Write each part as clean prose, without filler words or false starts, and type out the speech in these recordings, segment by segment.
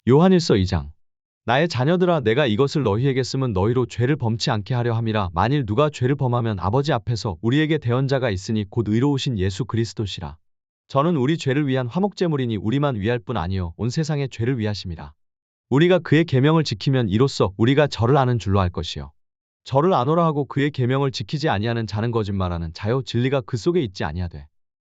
요한일서 2장. 나의 자녀들아 내가 이것을 너희에게 쓰면 너희로 죄를 범치 않게 하려 함이라. 만일 누가 죄를 범하면 아버지 앞에서 우리에게 대언자가 있으니 곧 의로우신 예수 그리스도시라. 저는 우리 죄를 위한 화목제물이니 우리만 위할 뿐 아니요 온 세상의 죄를 위하심이라. 우리가 그의 계명을 지키면 이로써 우리가 저를 아는 줄로 알 것이요 저를 아노라 하고 그의 계명을 지키지 아니하는 자는 거짓말하는 자요 진리가 그 속에 있지 아니하되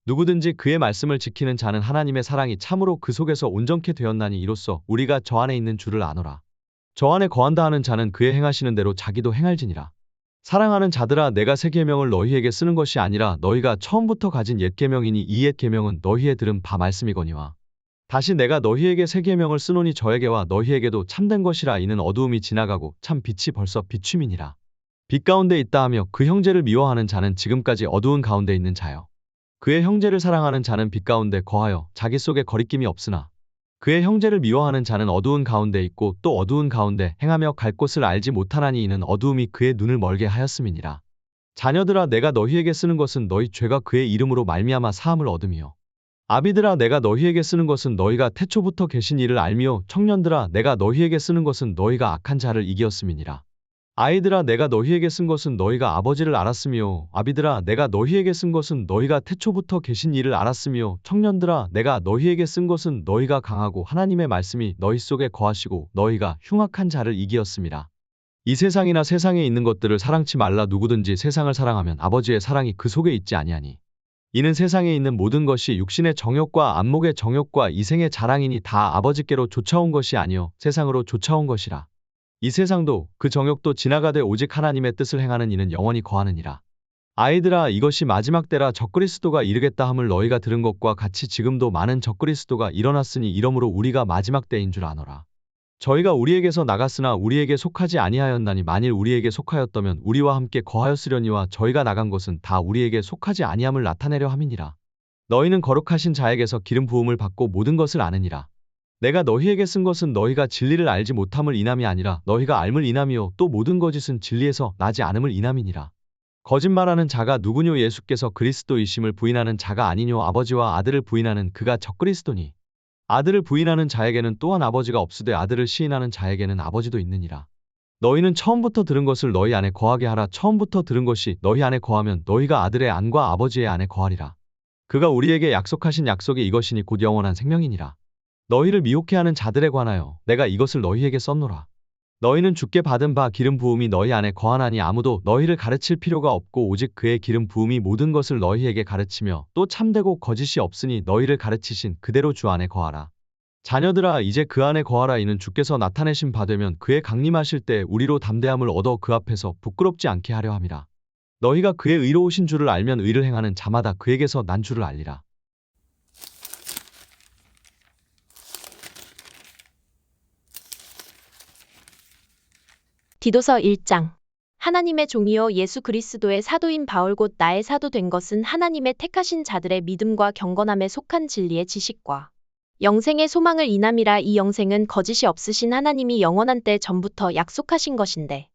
누구든지 그의 말씀을 지키는 자는 하나님의 사랑이 참으로 그 속에서 온전케 되었나니 이로써 우리가 저 안에 있는 줄을 아노라. 저 안에 거한다 하는 자는 그의 행하시는 대로 자기도 행할지니라. 사랑하는 자들아 내가 새 계명을 너희에게 쓰는 것이 아니라 너희가 처음부터 가진 옛 계명이니 이 옛 계명은 너희의 들은 바 말씀이거니와 다시 내가 너희에게 새 계명을 쓰노니 저에게와 너희에게도 참된 것이라. 이는 어두움이 지나가고 참 빛이 벌써 비춤이니라. 빛 가운데 있다 하며 그 형제를 미워하는 자는 지금까지 어두운 가운데 있는 자요 그의 형제를 사랑하는 자는 빛 가운데 거하여 자기 속에 거리낌이 없으나 그의 형제를 미워하는 자는 어두운 가운데 있고 또 어두운 가운데 행하며 갈 곳을 알지 못하나니 이는 어두움이 그의 눈을 멀게 하였음이니라. 자녀들아 내가 너희에게 쓰는 것은 너희 죄가 그의 이름으로 말미암아 사함을 얻음이요 아비들아 내가 너희에게 쓰는 것은 너희가 태초부터 계신 이를 알미요 청년들아 내가 너희에게 쓰는 것은 너희가 악한 자를 이기었음이니라. 아이들아 내가 너희에게 쓴 것은 너희가 아버지를 알았으며 아비들아 내가 너희에게 쓴 것은 너희가 태초부터 계신 이를 알았으며 청년들아 내가 너희에게 쓴 것은 너희가 강하고 하나님의 말씀이 너희 속에 거하시고 너희가 흉악한 자를 이기었음이라. 이 세상이나 세상에 있는 것들을 사랑치 말라. 누구든지 세상을 사랑하면 아버지의 사랑이 그 속에 있지 아니하니 이는 세상에 있는 모든 것이 육신의 정욕과 안목의 정욕과 이생의 자랑이니 다 아버지께로 쫓아온 것이 아니요 세상으로 쫓아온 것이라. 이 세상도 그 정욕도 지나가되 오직 하나님의 뜻을 행하는 이는 영원히 거하느니라. 아이들아 이것이 마지막 때라. 적그리스도가 이르겠다 함을 너희가 들은 것과 같이 지금도 많은 적그리스도가 일어났으니 이러므로 우리가 마지막 때인 줄 아노라. 저희가 우리에게서 나갔으나 우리에게 속하지 아니하였나니 만일 우리에게 속하였다면 우리와 함께 거하였으려니와 저희가 나간 것은 다 우리에게 속하지 아니함을 나타내려 함이니라. 너희는 거룩하신 자에게서 기름 부음을 받고 모든 것을 아느니라. 내가 너희에게 쓴 것은 너희가 진리를 알지 못함을 인함이 아니라 너희가 알물 인함이요 또 모든 거짓은 진리에서 나지 않음을 인함이니라. 거짓말하는 자가 누구뇨? 예수께서 그리스도이심을 부인하는 자가 아니뇨? 아버지와 아들을 부인하는 그가 적그리스도니 아들을 부인하는 자에게는 또한 아버지가 없으되 아들을 시인하는 자에게는 아버지도 있느니라. 너희는 처음부터 들은 것을 너희 안에 거하게 하라. 처음부터 들은 것이 너희 안에 거하면 너희가 아들의 안과 아버지의 안에 거하리라. 그가 우리에게 약속하신 약속이 이것이니 곧 영원한 생명이니라. 너희를 미혹해 하는 자들에 관하여 내가 이것을 너희에게 썼노라. 너희는 주께 받은 바 기름 부음이 너희 안에 거하나니 아무도 너희를 가르칠 필요가 없고 오직 그의 기름 부음이 모든 것을 너희에게 가르치며 또 참되고 거짓이 없으니 너희를 가르치신 그대로 주 안에 거하라. 자녀들아 이제 그 안에 거하라. 이는 주께서 나타내신 바 되면 그의 강림하실 때 우리로 담대함을 얻어 그 앞에서 부끄럽지 않게 하려 함이라. 너희가 그의 의로우신 줄을 알면 의를 행하는 자마다 그에게서 난 줄을 알리라. 디도서 1장. 하나님의 종이요 예수 그리스도의 사도인 바울 곧 나의 사도 된 것은 하나님의 택하신 자들의 믿음과 경건함에 속한 진리의 지식과 영생의 소망을 인함이라. 이 영생은 거짓이 없으신 하나님이 영원한 때 전부터 약속하신 것인데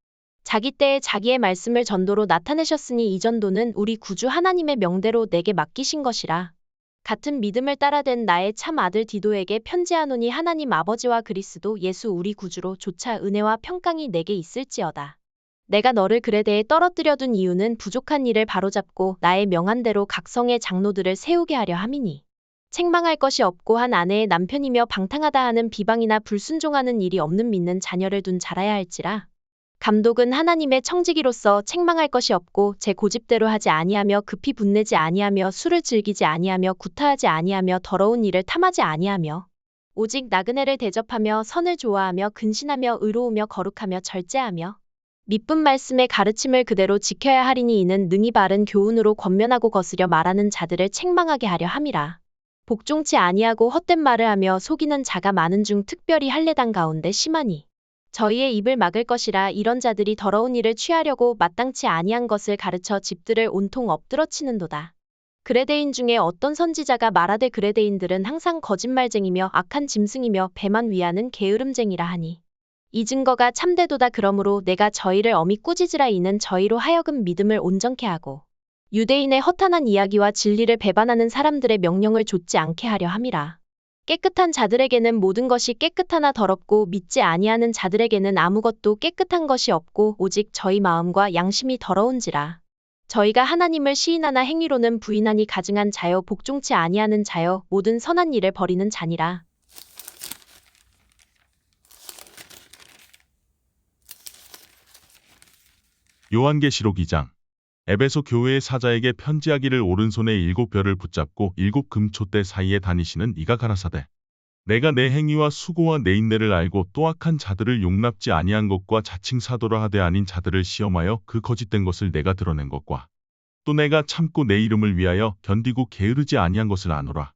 자기 때에 자기의 말씀을 전도로 나타내셨으니 이 전도는 우리 구주 하나님의 명대로 내게 맡기신 것이라. 같은 믿음을 따라된 나의 참 아들 디도에게 편지하노니 하나님 아버지와 그리스도 예수 우리 구주로 조차 은혜와 평강이 내게 있을지어다. 내가 너를 그레데에 떨어뜨려 둔 이유는 부족한 일을 바로잡고 나의 명한대로 각 성의 장로들을 세우게 하려 함이니 책망할 것이 없고 한 아내의 남편이며 방탕하다 하는 비방이나 불순종하는 일이 없는 믿는 자녀를 둔 자라야 할지라. 감독은 하나님의 청지기로서 책망할 것이 없고 제 고집대로 하지 아니하며 급히 분내지 아니하며 술을 즐기지 아니하며 구타하지 아니하며 더러운 일을 탐하지 아니하며 오직 나그네를 대접하며 선을 좋아하며 근신하며 의로우며 거룩하며 절제하며 미쁜 말씀의 가르침을 그대로 지켜야 하리니 이는 능히 바른 교훈으로 권면하고 거스려 말하는 자들을 책망하게 하려 함이라. 복종치 아니하고 헛된 말을 하며 속이는 자가 많은 중 특별히 할례당 가운데 심하니 저희의 입을 막을 것이라. 이런 자들이 더러운 일을 취하려고 마땅치 아니한 것을 가르쳐 집들을 온통 엎드러치는도다. 그레데인 중에 어떤 선지자가 말하되 그레데인들은 항상 거짓말쟁이며 악한 짐승이며 배만 위하는 게으름쟁이라 하니 이 증거가 참되도다. 그러므로 내가 저희를 엄히 꾸짖으라. 이는 저희로 하여금 믿음을 온전케 하고 유대인의 허탄한 이야기와 진리를 배반하는 사람들의 명령을 좇지 않게 하려 함이라. 깨끗한 자들에게는 모든 것이 깨끗하나 더럽고 믿지 아니하는 자들에게는 아무것도 깨끗한 것이 없고 오직 저희 마음과 양심이 더러운지라. 저희가 하나님을 시인하나 행위로는 부인하니 가증한 자여 복종치 아니하는 자여 모든 선한 일을 버리는 자니라. 요한계시록 2장. 에베소 교회의 사자에게 편지하기를 오른손에 7별을 붙잡고 7금촛대 사이에 다니시는 이가 가라사대. 내가 내 행위와 수고와 내 인내를 알고 또 악한 자들을 용납지 아니한 것과 자칭 사도라 하되 아닌 자들을 시험하여 그 거짓된 것을 내가 드러낸 것과 또 내가 참고 내 이름을 위하여 견디고 게으르지 아니한 것을 아노라.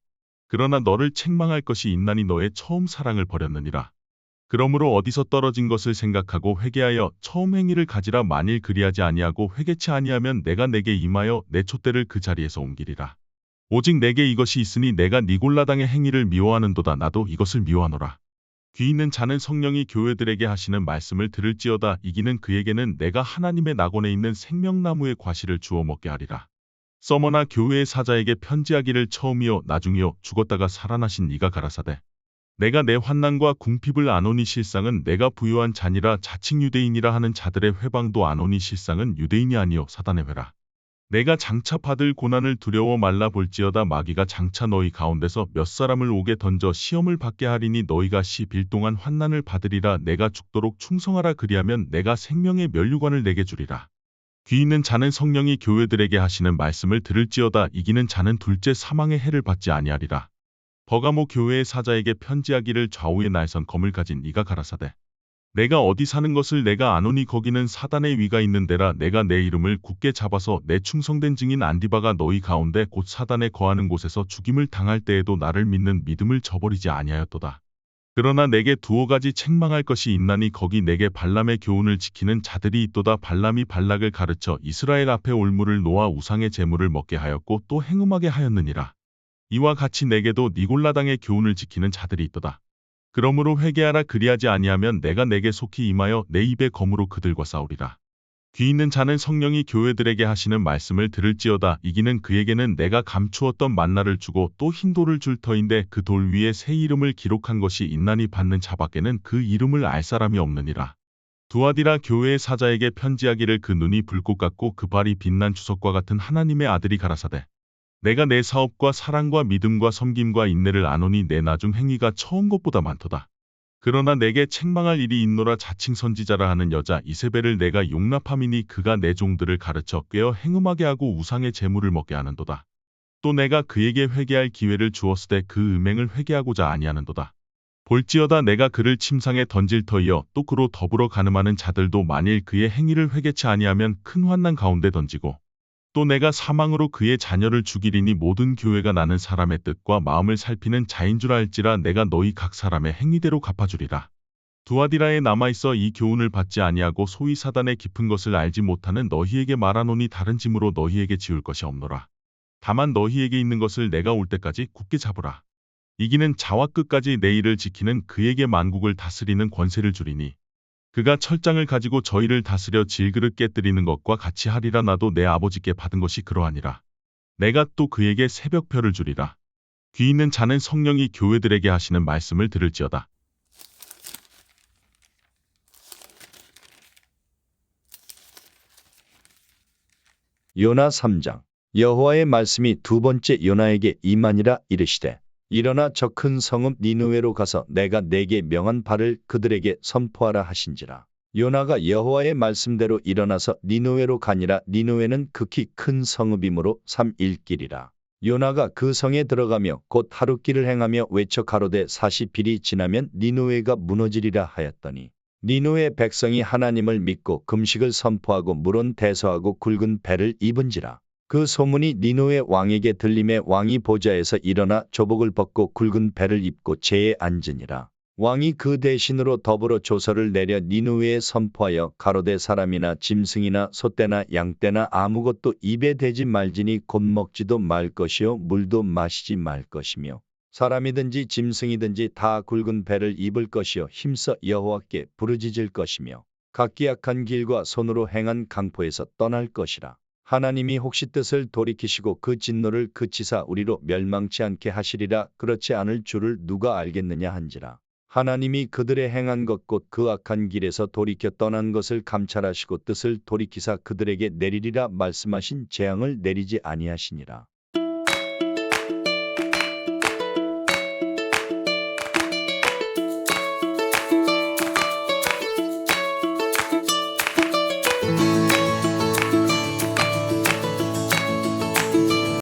그러나 너를 책망할 것이 있나니 너의 처음 사랑을 버렸느니라. 그러므로 어디서 떨어진 것을 생각하고 회개하여 처음 행위를 가지라. 만일 그리하지 아니하고 회개치 아니하면 내가 내게 임하여 내 촛대를 그 자리에서 옮기리라. 오직 내게 이것이 있으니 내가 니골라당의 행위를 미워하는도다. 나도 이것을 미워하노라. 귀 있는 자는 성령이 교회들에게 하시는 말씀을 들을지어다. 이기는 그에게는 내가 하나님의 낙원에 있는 생명나무의 과실을 주어 먹게 하리라. 서머나 교회의 사자에게 편지하기를 처음이요 나중이요 죽었다가 살아나신 이가 가라사대. 내가 내 환난과 궁핍을 아노니 실상은 내가 부요한 자니라. 자칭 유대인이라 하는 자들의 회방도 아노니 실상은 유대인이 아니요 사단의 회라. 내가 장차 받을 고난을 두려워 말라. 볼지어다 마귀가 장차 너희 가운데서 몇 사람을 옥에 던져 시험을 받게 하리니 너희가 10일 동안 환난을 받으리라. 내가 죽도록 충성하라. 그리하면 내가 생명의 면류관을 내게 주리라. 귀 있는 자는 성령이 교회들에게 하시는 말씀을 들을지어다. 이기는 자는 둘째 사망의 해를 받지 아니하리라. 버가모 교회의 사자에게 편지하기를 좌우에 날선 검을 가진 이가 가라사대. 내가 어디 사는 것을 내가 아노니 거기는 사단의 위가 있는 데라. 내가 내 이름을 굳게 잡아서 내 충성된 증인 안디바가 너희 가운데 곧 사단에 거하는 곳에서 죽임을 당할 때에도 나를 믿는 믿음을 저버리지 아니하였도다. 그러나 내게 두어 가지 책망할 것이 있나니 거기 내게 발람의 교훈을 지키는 자들이 있도다. 발람이 발락을 가르쳐 이스라엘 앞에 올무를 놓아 우상의 제물을 먹게 하였고 또 행음하게 하였느니라. 이와 같이 내게도 니골라당의 교훈을 지키는 자들이 있도다. 그러므로 회개하라. 그리하지 아니하면 내가 내게 속히 임하여 내 입의 검으로 그들과 싸우리라. 귀 있는 자는 성령이 교회들에게 하시는 말씀을 들을지어다. 이기는 그에게는 내가 감추었던 만나를 주고 또 흰 돌을 줄 터인데 그 돌 위에 새 이름을 기록한 것이 있나니 받는 자밖에는 그 이름을 알 사람이 없느니라. 두아디라 교회의 사자에게 편지하기를 그 눈이 불꽃 같고 그 발이 빛난 주석과 같은 하나님의 아들이 가라사대. 내가 내 사업과 사랑과 믿음과 섬김과 인내를 아노니 내 나중 행위가 처음 것보다 많도다. 그러나 내게 책망할 일이 있노라. 자칭 선지자라 하는 여자 이세벨을 내가 용납함이니 그가 내 종들을 가르쳐 꿰어 행음하게 하고 우상의 제물을 먹게 하는도다. 또 내가 그에게 회개할 기회를 주었으되 그 음행을 회개하고자 아니하는도다. 볼지어다 내가 그를 침상에 던질 터이여 또 그로 더불어 간음하는 자들도 만일 그의 행위를 회개치 아니하면 큰 환난 가운데 던지고 또 내가 사망으로 그의 자녀를 죽이리니 모든 교회가 나는 사람의 뜻과 마음을 살피는 자인 줄 알지라. 내가 너희 각 사람의 행위대로 갚아주리라. 두아디라에 남아있어 이 교훈을 받지 아니하고 소위 사단의 깊은 것을 알지 못하는 너희에게 말하노니 다른 짐으로 너희에게 지울 것이 없노라. 다만 너희에게 있는 것을 내가 올 때까지 굳게 잡으라. 이기는 자와 끝까지 내 일을 지키는 그에게 만국을 다스리는 권세를 주리니 그가 철장을 가지고 저희를 다스려 질그릇 깨뜨리는 것과 같이 하리라. 나도 내 아버지께 받은 것이 그러하니라. 내가 또 그에게 새벽별을 주리라. 귀 있는 자는 성령이 교회들에게 하시는 말씀을 들을지어다. 요나 3장. 여호와의 말씀이 두 번째 요나에게 임하니라. 이르시되 일어나 저 큰 성읍 니느웨로 가서 내가 내게 명한 바를 그들에게 선포하라 하신지라. 요나가 여호와의 말씀대로 일어나서 니느웨로 가니라. 니느웨는 극히 큰 성읍이므로 3일 길이라. 요나가 그 성에 들어가며 곧 하룻길을 행하며 외쳐 가로되 40일이 지나면 니느웨가 무너지리라 하였더니 니느웨 백성이 하나님을 믿고 금식을 선포하고 물은 대서하고 굵은 배를 입은지라. 그 소문이 니느웨 왕에게 들림에 왕이 보좌에서 일어나 조복을 벗고 굵은 배를 입고 제에 앉으니라. 왕이 그 대신으로 더불어 조서를 내려 니느웨에 선포하여 가로되 사람이나 짐승이나 소떼나 양떼나 아무것도 입에 대지 말지니 곧 먹지도 말 것이요 물도 마시지 말 것이며 사람이든지 짐승이든지 다 굵은 배를 입을 것이요 힘써 여호와께 부르짖을 것이며 각기 악한 길과 손으로 행한 강포에서 떠날 것이라. 하나님이 혹시 뜻을 돌이키시고 그 진노를 그치사 우리로 멸망치 않게 하시리라. 그렇지 않을 줄을 누가 알겠느냐 한지라. 하나님이 그들의 행한 것 곧 그 악한 길에서 돌이켜 떠난 것을 감찰하시고 뜻을 돌이키사 그들에게 내리리라 말씀하신 재앙을 내리지 아니하시니라.